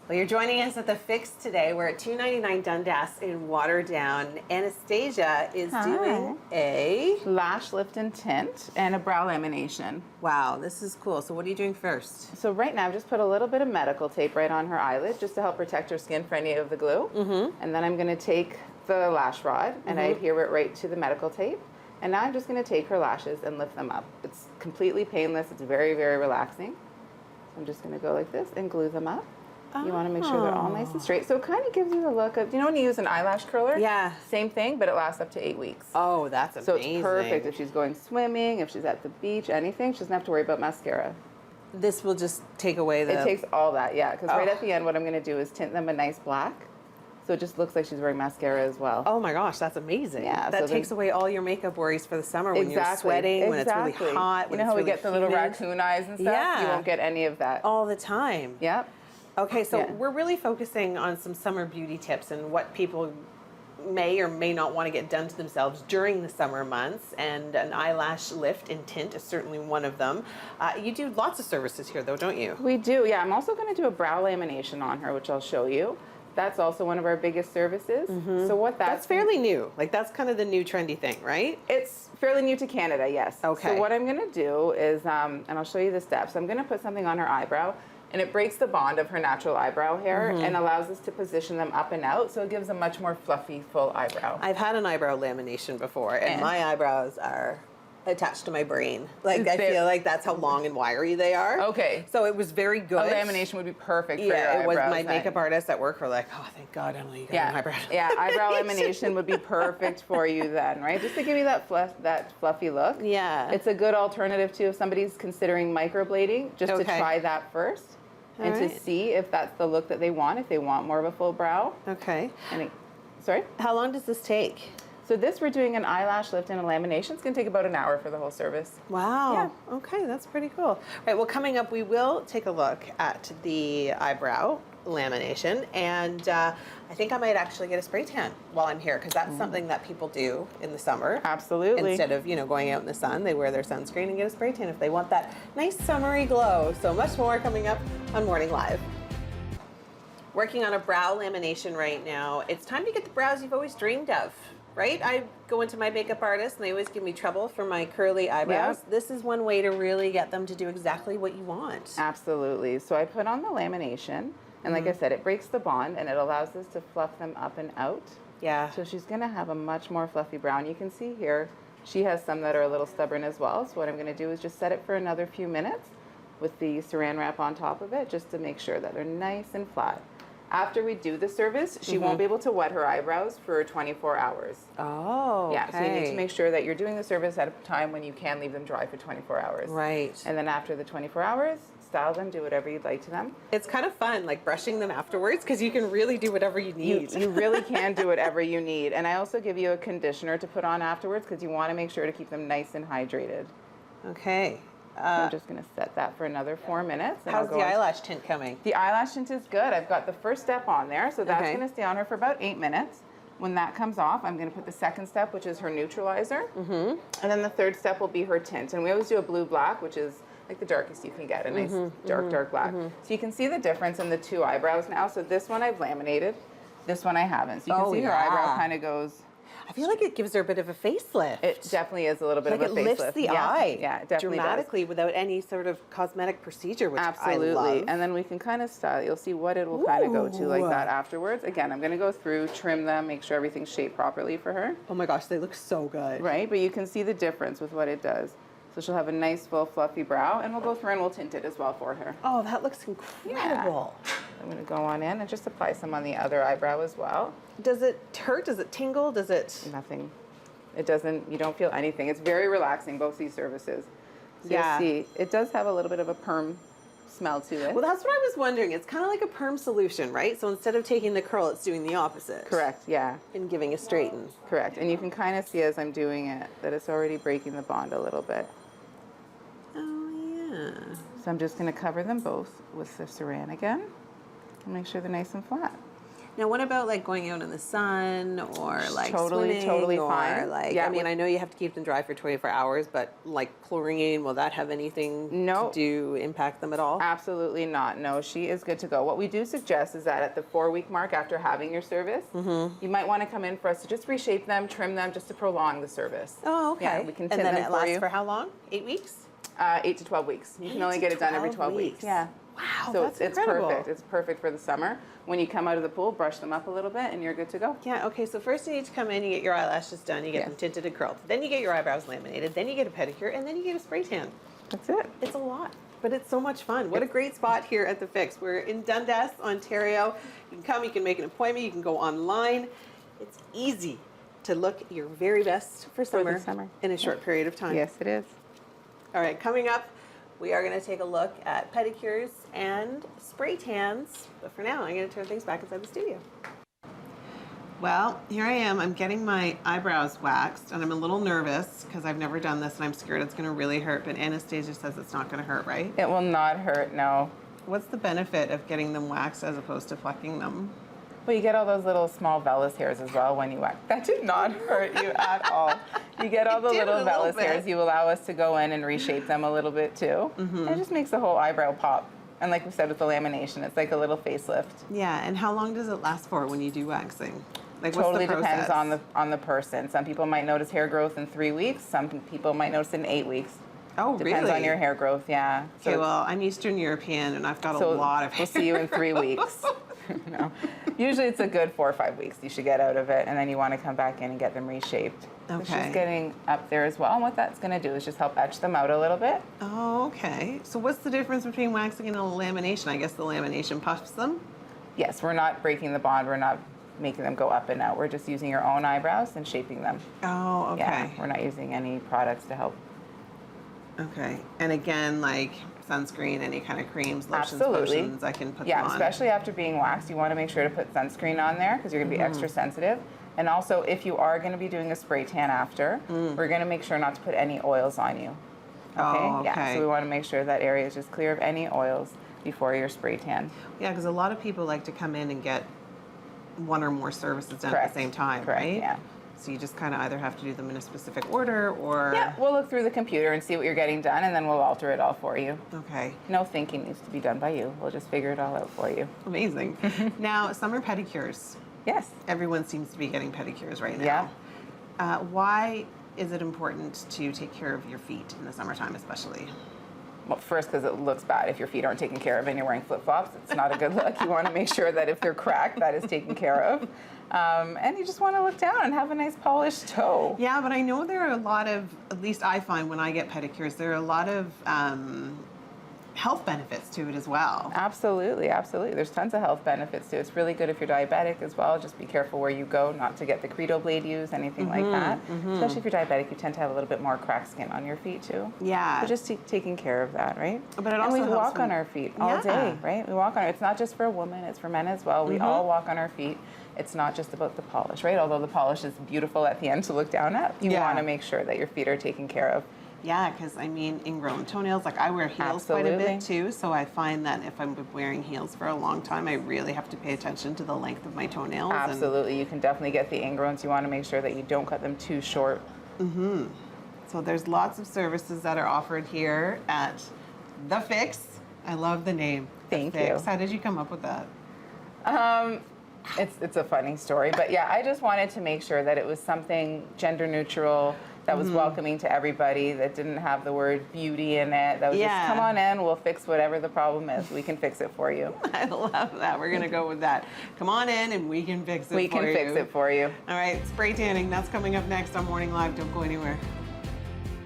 Well, you're joining us at the Fix today. We're at 299 Dundas in Waterdown. Anastasia is doing a lash lift and tint and a brow lamination. Wow, this is cool. So what are you doing first? So right now I've just put a little bit of medical tape right on her eyelid just to help protect her skin for any of the glue. And then I'm going to take the lash rod and I adhere it right to the medical tape. And now I'm just going to take her lashes and lift them up. It's completely painless. It's very, very relaxing. So I'm just going to go like this and glue them up. You want to make sure they're all nice and straight. So it kind of gives you the look of, you know when you use an eyelash curler? Yeah. Same thing, but it lasts up to 8 weeks. Oh, that's amazing. So it's perfect if she's going swimming, if she's at the beach, anything. She doesn't have to worry about mascara. This will just take away the... It takes all that, yeah. Because right at the end, what I'm going to do is tint them a nice black. So it just looks like she's wearing mascara as well. Oh my gosh, that's amazing. Yeah. That takes away all your makeup worries for the summer when you're sweating, when it's really hot, You know how we get the little raccoon eyes and stuff? Yeah. You won't get any of that. All the time. Yep. Okay, so we're really focusing on some summer beauty tips and what people may or may not want to get done to themselves during the summer months, and an eyelash lift and tint is certainly one of them. You do lots of services here though, don't you? We do, yeah. I'm also going to do a brow lamination on her, which I'll show you. That's also one of our biggest services. So what that's fairly new. Like that's kind of the new trendy thing, right? It's fairly new to Canada, yes. Okay. So what I'm going to do is, and I'll show you the steps. I'm going to put something on her eyebrow. And it breaks the bond of her natural eyebrow hair and allows us to position them up and out, so it gives a much more fluffy, full eyebrow. I've had an eyebrow lamination before, and my eyebrows are attached to my brain. Like I feel like that's how long and wiry they are. Okay. So it was very good. A lamination would be perfect for your Yeah, it was. eyebrows. My makeup artists at work were like, "Oh, thank God, Emily, you got an eyebrow." Yeah, eyebrow lamination would be perfect for you then, right? Just to give you that fluffy look. Yeah. It's a good alternative too if somebody's considering microblading, just to try that first. To see if that's the look that they want, if they want more of a full brow. Okay. Sorry? How long does this take? So this, we're doing an eyelash lift and a lamination. It's going to take about an hour for the whole service. Wow. Yeah. Okay, that's pretty cool. All right, well, coming up, we will take a look at the eyebrow lamination, and I think I might actually get a spray tan while I'm here, because that's something that people do in the summer. Absolutely. Instead of, you know, going out in the sun, they wear their sunscreen and get a spray tan if they want that nice summery glow. So much more coming up on Morning Live. Working on a brow lamination right now. It's time to get the brows you've always dreamed of, right? I go into my makeup artist and they always give me trouble for my curly eyebrows. Yeah. This is one way to really get them to do exactly what you want. Absolutely. So I put on the lamination, and like I said, it breaks the bond and it allows us to fluff them up and out. Yeah. So she's going to have a much more fluffy brow. And you can see here, she has some that are a little stubborn as well. So what I'm going to do is just set it for another few minutes with the saran wrap on top of it, just to make sure that they're nice and flat. After we do the service, she won't be able to wet her eyebrows for 24 hours. Oh, yeah, so you need to make sure that you're doing the service at a time when you can leave them dry for 24 hours. Right. And then after the 24 hours, style them, do whatever you'd like to them. It's kind of fun, like brushing them afterwards, because you can really do whatever you need. You really can do whatever you need. And I also give you a conditioner to put on afterwards, because you want to make sure to keep them nice and hydrated. Okay. So I'm just going to set that for another 4 minutes. How's the eyelash tint coming? The eyelash tint is good. I've got the first step on there, so that's going to stay on her for about 8 minutes. When that comes off, I'm going to put the second step, which is her neutralizer. And then the third step will be her tint. And we always do a blue-black, which is like the darkest you can get, a nice dark black. So you can see the difference in the two eyebrows now. So this one I've laminated, this one I haven't. So you can see her eyebrow kind of goes... I feel like it gives her a bit of a facelift. It definitely is a little bit of a facelift. It lifts the eye yeah, it definitely dramatically does. Without any sort of cosmetic procedure, which Absolutely. I love. And then we can kind of style. You'll see what it will kind of go to like that afterwards. Again, I'm going to go through, trim them, make sure everything's shaped properly for her. Oh my gosh, they look so good. Right, but you can see the difference with what it does. So she'll have a nice, full, fluffy brow, and we'll go through and we'll tint it as well for her. Oh, that looks incredible. Yeah. I'm going to go on in and just apply some on the other eyebrow as well. Does it hurt? Does it tingle? Does it? Nothing. It doesn't, you don't feel anything. It's very relaxing, both these services. So you'll see, it does have a little bit of a perm smell to it. Well, that's what I was wondering. It's kind of like a perm solution, right? So instead of taking the curl, it's doing the opposite. Correct, yeah. And giving a straighten. Correct. And you can kind of see as I'm doing it that it's already breaking the bond a little bit. Oh, yeah. So I'm just going to cover them both with the saran again and make sure they're nice and flat. Now, what about like going out in the sun or like Totally, swimming totally or fine. like, Yeah, I mean, I know you have to keep them dry for 24 hours, but like chlorine, will that have anything to do, impact them at all? Absolutely not. No, she is good to go. What we do suggest is that at the 4-week mark after having your service, you might want to come in for us to just reshape them, trim them, just to prolong the service. Oh, okay. Yeah, we can tint and then them it for lasts you. for how long? 8 weeks? 8 to 12 weeks. You can only get it done every 12 weeks. Yeah. Wow, So that's it's incredible. perfect. It's perfect for the summer. When you come out of the pool, brush them up a little bit and you're good to go. Yeah, okay, so first you need to come in, you get your eyelashes done, you get Yes. them tinted and curled. Then you get your eyebrows laminated, then you get a pedicure, and then you get a spray tan. That's it. It's a lot, but it's so much fun. What a great spot here at the Fix. We're in Dundas, Ontario. You can come, you can make an appointment, you can go online. It's easy to look your very best for the summer, summer. in a short period of time. Yes, it is. All right, coming up, we are going to take a look at pedicures and spray tans. But for now, I'm going to turn things back inside the studio. Well, here I am. I'm getting my eyebrows waxed, and I'm a little nervous because I've never done this, and I'm scared it's going to really hurt. But Anastasia says it's not going to hurt, right? It will not hurt, no. What's the benefit of getting them waxed as opposed to plucking them? Well, you get all those little small vellus hairs as well when you wax. That did not hurt you at all. You get all the It did little a little vellus bit. hairs. You allow us to go in and reshape them a little bit too. It just makes the whole eyebrow pop. And like we said with the lamination, it's like a little facelift. Yeah, and how long does it last for when you do waxing? Like, what's Totally the process? depends on the person. Some people might notice hair growth in 3 weeks. Some people might notice it in 8 weeks. Oh, Depends really? on your hair growth, yeah. Okay, well, I'm Eastern European, and I've got a so lot of hair. we'll see you in 3 weeks. No. Usually it's a good 4 or 5 weeks you should get out of it, and then you want to come back in and get them reshaped. So Okay. she's getting up there as well, and what that's going to do is just help etch them out a little bit. Oh, okay. So what's the difference between waxing and a lamination? I guess the lamination puffs them? Yes, we're not breaking the bond. We're not making them go up and out. We're just using your own eyebrows and shaping them. Oh, okay. Yeah, we're not using any products to help. Okay. And again, like sunscreen, any kind of creams, lotions, Absolutely. potions, I can put Yeah, them on. especially after being waxed, you want to make sure to put sunscreen on there because you're going to be Mm-hmm. extra sensitive. And also, if you are going to be doing a spray tan after, we're going to make sure not to put any oils on you. Oh, Yeah, okay. so we want to make sure that area is just clear of any oils before your spray tan. Yeah, because a lot of people like to come in and get one or more services done at Correct. the same time, Correct, right? yeah. So you just kind of either have to do them in a specific order or... Yeah, we'll look through the computer and see what you're getting done, and then we'll alter it all for you. Okay. No thinking needs to be done by you. We'll just figure it all out for you. Amazing. Now, summer pedicures. Yes. Everyone seems to be getting pedicures right now. Yeah. Why is it important to take care of your feet in the summertime especially? Well, first, because it looks bad if your feet aren't taken care of and you're wearing flip-flops. It's not a good look. You want to make sure that if they're cracked, that is taken care of. And you just want to look down and have a nice polished toe. Yeah, but I know there are a lot of, at least I find when I get pedicures, there are a lot of health benefits to it as well. Absolutely, absolutely. There's tons of health benefits to it. It's really good if you're diabetic as well. Just be careful where you go, not to get the Credo blade used, anything like that. Especially if you're diabetic, you tend to have a little bit more cracked skin on your feet too. Yeah. So just taking care of that, right? But it and also we helps walk when- on our feet all Yeah. day, right? We walk on. It's not just for women; it's for men as well. We all walk on our feet. It's not just about the polish, right? Although the polish is beautiful at the end to look down at, you Yeah. want to make sure that your feet are taken care of. Yeah, because I mean, ingrown toenails, like I wear heels quite a Absolutely. bit too, so I find that if I'm wearing heels for a long time, I really have to pay attention to the length of my toenails. and- Absolutely, you can definitely get the ingrowns. You want to make sure that you don't cut them too short. So there's lots of services that are offered here at The Fix. I love the name. The Thank Fix. you. How did you come up with that? It's a funny story, but yeah, I just wanted to make sure that it was something gender neutral, that was welcoming to everybody, that didn't have the word beauty in it, that was Yeah. just come on in, we'll fix whatever the problem is. We can fix it for you. I love that. We're gonna go with that. Come on in and we can fix it We for can you. fix it for you. All right, spray tanning. That's coming up next on Morning Live. Don't go anywhere.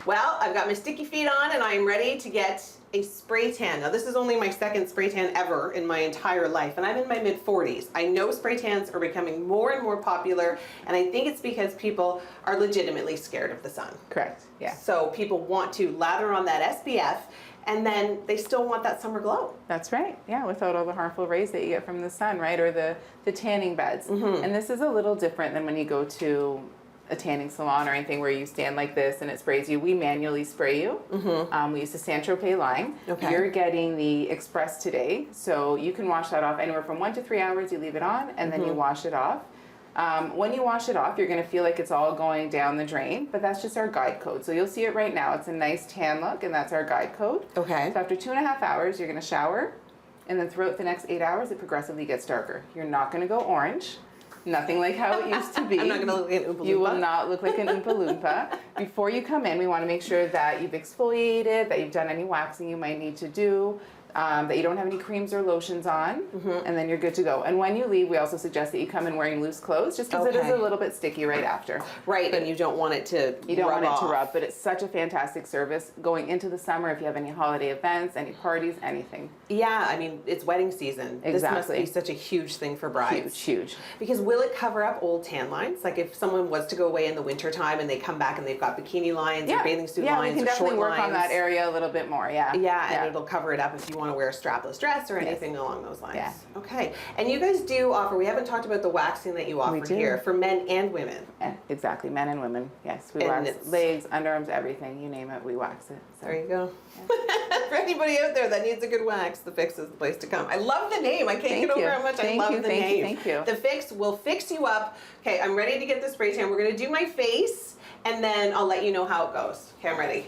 Well, I've got my sticky feet on and I am ready to get a spray tan. Now, this is only my second spray tan ever in my entire life, and I'm in my mid-40s. I know spray tans are becoming more and more popular, and I think it's because people are legitimately scared of the sun. Correct, yeah. So people want to lather on that SPF, and then they still want that summer glow. That's right, yeah, without all the harmful rays that you get from the sun, right, or the tanning beds. And this is a little different than when you go to a tanning salon or anything where you stand like this and it sprays you. We manually spray you. We use the Saint Tropez line. Okay. You're getting the Express today, so you can wash that off anywhere from 1 to 3 hours. You leave it on and then you wash it off. When you wash it off, you're going to feel like it's all going down the drain, but that's just our guide code. So you'll see it right now. It's a nice tan look, and that's our guide code. Okay. So after 2.5 hours, you're going to shower, and then throughout the next 8 hours, it progressively gets darker. You're not going to go orange. Nothing like how it used to be. I'm not going to look like an Oompa Loompa. You will not look like an Oompa Loompa. Before you come in, we want to make sure that you've exfoliated, that you've done any waxing you might need to do, that you don't have any creams or lotions on, and then you're good to go. And when you leave, we also suggest that you come in wearing loose clothes, just because it is a little bit sticky right after. Right, and you don't want it to rub, but it's such a fantastic service going into the summer if you have any holiday events, any parties, anything. Yeah, I mean, it's wedding season. Exactly. This must be such a huge thing for brides. Huge. Because will it cover up old tan lines? Like if someone was to go away in the winter time and they come back and they've got bikini lines or bathing suit lines or short lines. Yeah, we can definitely work on that area a little bit more, Yeah, and it'll cover it up if you want to wear a strapless dress or anything along those lines. Yeah. Okay, and you guys do offer, we haven't talked about the waxing that you offer here for men and women. Yeah, exactly, men and women. Yes, we And wax legs, underarms, everything. You name it, we wax it. So. There you go. For anybody out there that needs a good wax, The Fix is the place to come. I love the name. I can't get over how much I love the name. Thank you. The Fix will fix you up. Okay, I'm ready to get the spray tan. We're going to do my face, and then I'll let you know how it goes. Okay, I'm ready.